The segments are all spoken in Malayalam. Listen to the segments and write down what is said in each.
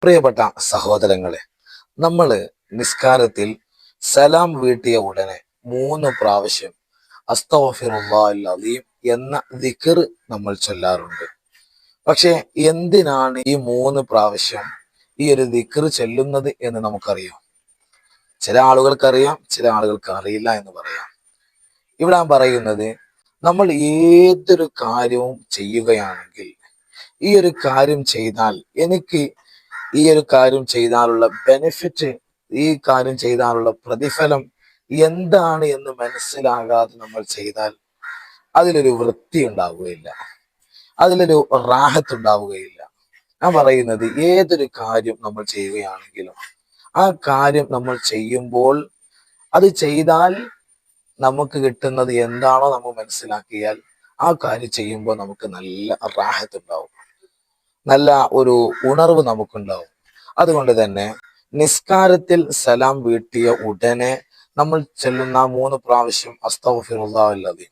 പ്രിയപ്പെട്ട സഹോദരങ്ങളെ, നമ്മൾ നിസ്കാരത്തിൽ സലാം വീട്ടിയ ഉടനെ 3 പ്രാവശ്യം അസ്തഗ്ഫിറുല്ലാഹൽ അലീം എന്ന ദിക്ർ നമ്മൾ ചൊല്ലാറുണ്ട്. പക്ഷെ എന്തിനാണ് ഈ 3 പ്രാവശ്യം ഈ ഒരു ദിക്ർ ചൊല്ലുന്നത് എന്ന് നമുക്കറിയാം. ചില ആളുകൾക്കറിയാം, ചില ആളുകൾക്ക് അറിയില്ല എന്ന് പറയാം. ഇവിടെ ഞാൻ പറയുന്നത്, നമ്മൾ ഏതൊരു കാര്യവും ചെയ്യുകയാണെങ്കിൽ ഈ ഒരു കാര്യം ചെയ്താൽ എനിക്ക് ഈ ഒരു കാര്യം ചെയ്താലുള്ള ബെനിഫിറ്റ്, ഈ കാര്യം ചെയ്താലുള്ള പ്രതിഫലം എന്താണ് എന്ന് മനസ്സിലാകാതെ നമ്മൾ ചെയ്താൽ അതിലൊരു വൃത്തി ഉണ്ടാവുകയില്ല, അതിലൊരു റാഹത്ത് ഉണ്ടാവുകയില്ല. ഞാൻ പറയുന്നത്, ഏതൊരു കാര്യം നമ്മൾ ചെയ്യുകയാണെങ്കിലും ആ കാര്യം നമ്മൾ ചെയ്യുമ്പോൾ അത് ചെയ്താൽ നമുക്ക് കിട്ടുന്നത് എന്താണോ നമ്മൾ മനസ്സിലാക്കിയാൽ ആ കാര്യം ചെയ്യുമ്പോൾ നമുക്ക് നല്ല റാഹത്ത് ഉണ്ടാവും, നല്ല ഒരു ഉണർവ് നമുക്കുണ്ടാവും. അതുകൊണ്ട് തന്നെ നിസ്കാരത്തിൽ സലാം വീട്ടിയ ഉടനെ നമ്മൾ ചെല്ലുന്ന 3 പ്രാവശ്യം അസ്തഗ്ഫിറുല്ലാഹൽ അലീം,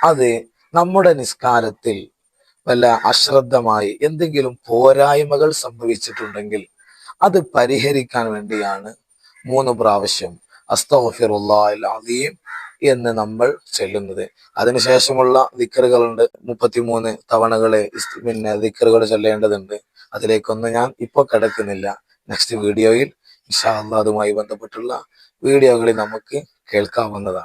അത് നമ്മുടെ നിസ്കാരത്തിൽ വല്ല അശ്രദ്ധമായി എന്തെങ്കിലും പോരായ്മകൾ സംഭവിച്ചിട്ടുണ്ടെങ്കിൽ അത് പരിഹരിക്കാൻ വേണ്ടിയാണ് 3 പ്രാവശ്യം അസ്തഗ്ഫിറുല്ലാഹൽ അലീം എന്ന് നമ്മൾ ചൊല്ലുന്നത്. അതിനുശേഷമുള്ള ദിക്റുകളുണ്ട്, 33 തവണകളെ ദിക്റുകൾ ചൊല്ലേണ്ടതുണ്ട്. അതിലേക്കൊന്നും ഞാൻ ഇപ്പൊ കിടക്കുന്നില്ല. നെക്സ്റ്റ് വീഡിയോയിൽ ഇൻഷാ അല്ലാഹ് അതുമായി ബന്ധപ്പെട്ടുള്ള വീഡിയോകളിൽ നമുക്ക് കേൾക്കാവുന്നതാണ്.